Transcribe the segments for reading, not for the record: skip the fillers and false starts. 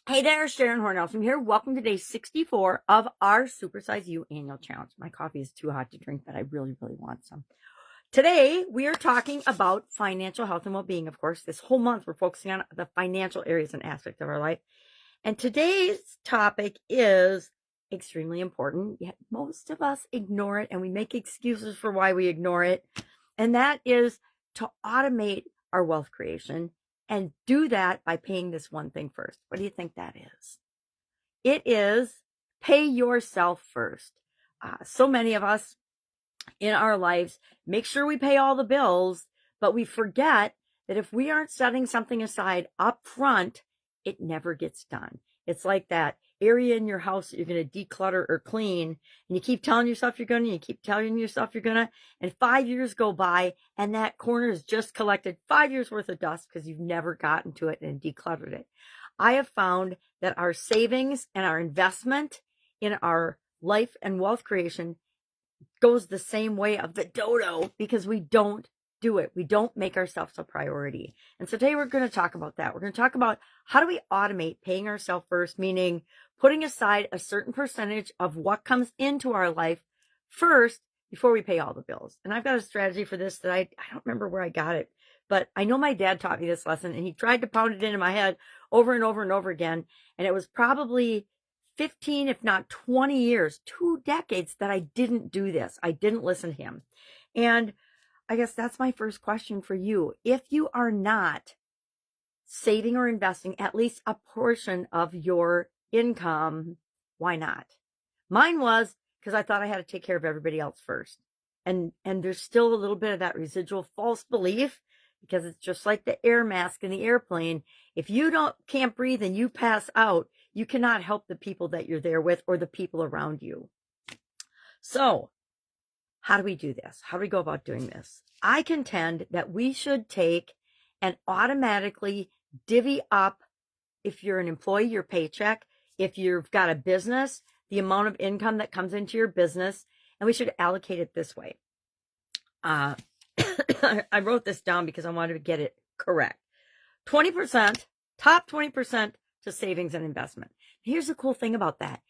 Hey there, Sharon Horne-Ellstrom here. Welcome to day 64 of our Supersize You annual challenge. My coffee is too hot to drink, but I really, really want some. Today, we are talking about financial health and well-being. Of course, this whole month, we're focusing on the financial areas and aspects of our life. And today's topic is extremely important, yet most of us ignore it, and we make excuses for why we ignore it. And that is to automate our wealth creation. And do that by paying this one thing first. What do you think that is? It is pay yourself first. So many of us in our lives make sure we pay all the bills, but we forget that if we aren't setting something aside up front, it never gets done. It's like that area in your house that you're going to declutter or clean, and you keep telling yourself you're going to, you keep telling yourself you're going to, and 5 years go by, and that corner has just collected 5 years worth of dust because you've never gotten to it and decluttered it. I have found that our savings and our investment in our life and wealth creation goes the same way of the dodo because we don't do it. We don't make ourselves a priority. And so today we're going to talk about that. We're going to talk about how do we automate paying ourselves first, meaning putting aside a certain percentage of what comes into our life first before we pay all the bills. And I've got a strategy for this that I don't remember where I got it, but I know my dad taught me this lesson, and he tried to pound it into my head over and over and over again. And it was probably 15, if not 20 years, 2 decades that I didn't do this. I didn't listen to him. And I guess that's my first question for you. If you are not saving or investing at least a portion of your income, why not? Mine was because I thought I had to take care of everybody else first. And there's still a little bit of that residual false belief, because it's just like the air mask in the airplane. If you can't breathe and you pass out, you cannot help the people that you're there with or the people around you. So how do we do this? How do we go about doing this? I contend that we should take and automatically divvy up, if you're an employee, your paycheck, if you've got a business, the amount of income that comes into your business, and we should allocate it this way. I wrote this down because I wanted to get it correct. 20%, top 20% to savings and investment. Here's the cool thing about that.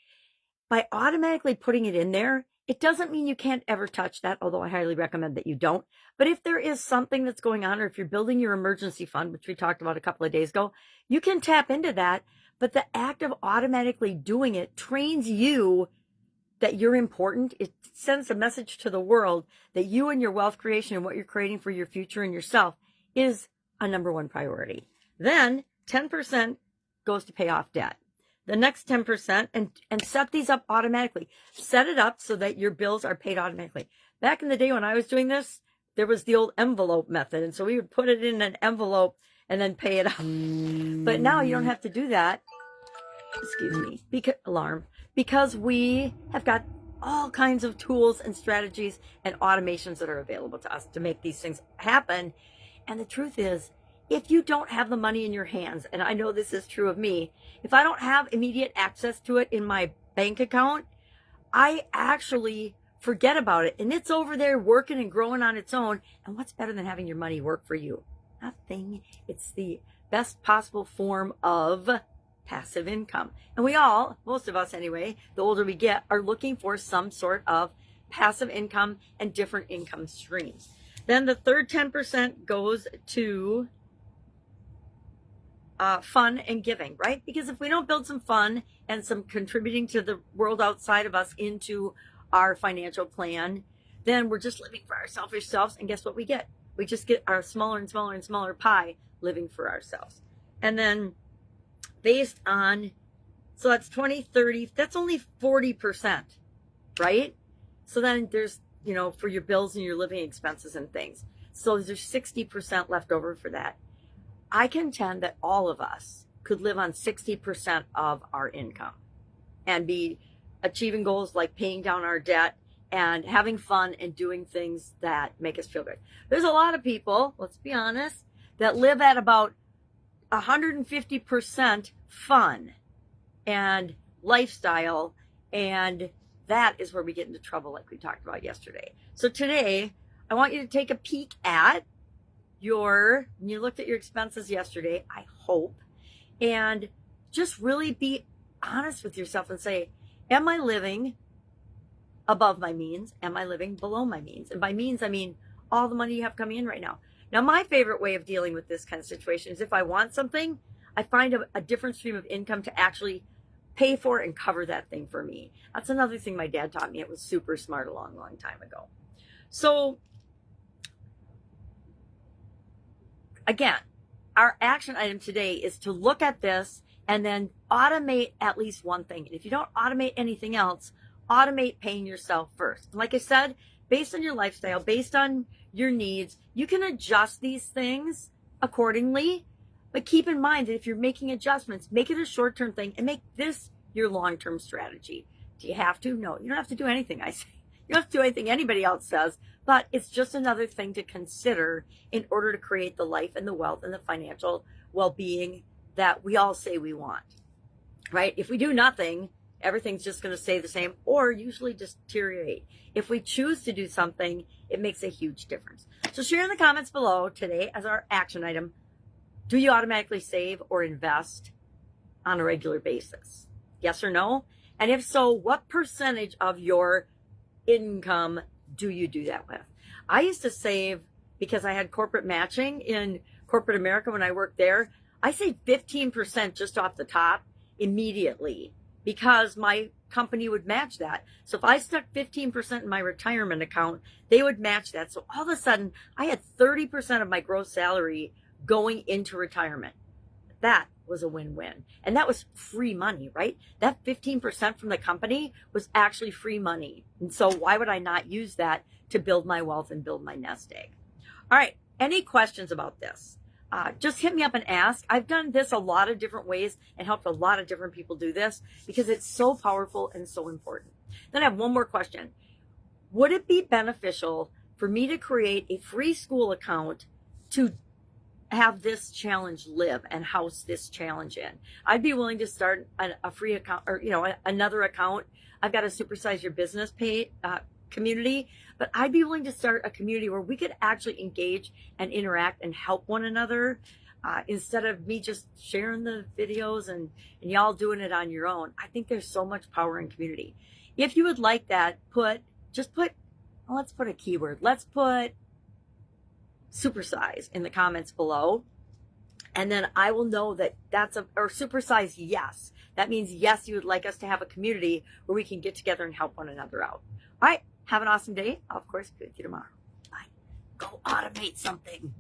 By automatically putting it in there, it doesn't mean you can't ever touch that, although I highly recommend that you don't. But if there is something that's going on, or if you're building your emergency fund, which we talked about a couple of days ago, you can tap into that. But the act of automatically doing it trains you that you're important. It sends a message to the world that you and your wealth creation and what you're creating for your future and yourself is a number one priority. Then 10% goes to pay off debt. The next 10%, and set these up automatically. Set it up so that your bills are paid automatically. Back in the day when I was doing this, there was the old envelope method. And so we would put it in an envelope and then pay it up. But now you don't have to do that. Excuse me, because we have got all kinds of tools and strategies and automations that are available to us to make these things happen. And the truth is, if you don't have the money in your hands, and I know this is true of me, if I don't have immediate access to it in my bank account, I actually forget about it. And it's over there working and growing on its own. And what's better than having your money work for you? Nothing. It's the best possible form of passive income. And we all, most of us anyway, the older we get, are looking for some sort of passive income and different income streams. Then the third 10% goes to fun and giving, right? Because if we don't build some fun and some contributing to the world outside of us into our financial plan, then we're just living for our selfish selves. And guess what we get? We just get our smaller and smaller and smaller pie living for ourselves. And then based on, so that's 20, 30, that's only 40%, right? So then there's, for your bills and your living expenses and things. So there's 60% left over for that. I contend that all of us could live on 60% of our income and be achieving goals like paying down our debt and having fun and doing things that make us feel good. There's a lot of people, let's be honest, that live at about 150% fun and lifestyle, and that is where we get into trouble like we talked about yesterday. So today, I want you to take a peek at you looked at your expenses yesterday, I hope, and just really be honest with yourself and say, am I living above my means? Am I living below my means? And by means, I mean all the money you have coming in right now. Now, my favorite way of dealing with this kind of situation is if I want something, I find a different stream of income to actually pay for and cover that thing for me. That's another thing my dad taught me. It was super smart a long, long time ago. So again, our action item today is to look at this and then automate at least one thing. And if you don't automate anything else, automate paying yourself first. Like I said, based on your lifestyle, based on your needs, you can adjust these things accordingly. But keep in mind that if you're making adjustments, make it a short-term thing and make this your long-term strategy. Do you have to? No, you don't have to do anything I say. You don't have to do anything anybody else says, but it's just another thing to consider in order to create the life and the wealth and the financial well-being that we all say we want, right? If we do nothing, everything's just going to stay the same or usually just deteriorate. If we choose to do something, it makes a huge difference. So share in the comments below today as our action item. Do you automatically save or invest on a regular basis? Yes or no? And if so, what percentage of your income do you do that with? I used to save because I had corporate matching in corporate America when I worked there. I saved 15% just off the top immediately because my company would match that. So if I stuck 15% in my retirement account, they would match that. So all of a sudden, I had 30% of my gross salary going into retirement. That was a win-win. And that was free money, right? That 15% from the company was actually free money. And so why would I not use that to build my wealth and build my nest egg? All right. Any questions about this? Just hit me up and ask. I've done this a lot of different ways and helped a lot of different people do this because it's so powerful and so important. Then I have one more question. Would it be beneficial for me to create a free school account to have this challenge live and house this challenge in? I'd be willing to start a free account or, another account. I've got a Supersize Your Business community, but I'd be willing to start a community where we could actually engage and interact and help one another instead of me just sharing the videos and y'all doing it on your own. I think there's so much power in community. If you would like that, let's put a keyword. Let's put Supersize in the comments below. And then I will know that or Supersize yes. That means yes, you would like us to have a community where we can get together and help one another out. All right. Have an awesome day. I'll, of course, be with you tomorrow. Bye. Go automate something.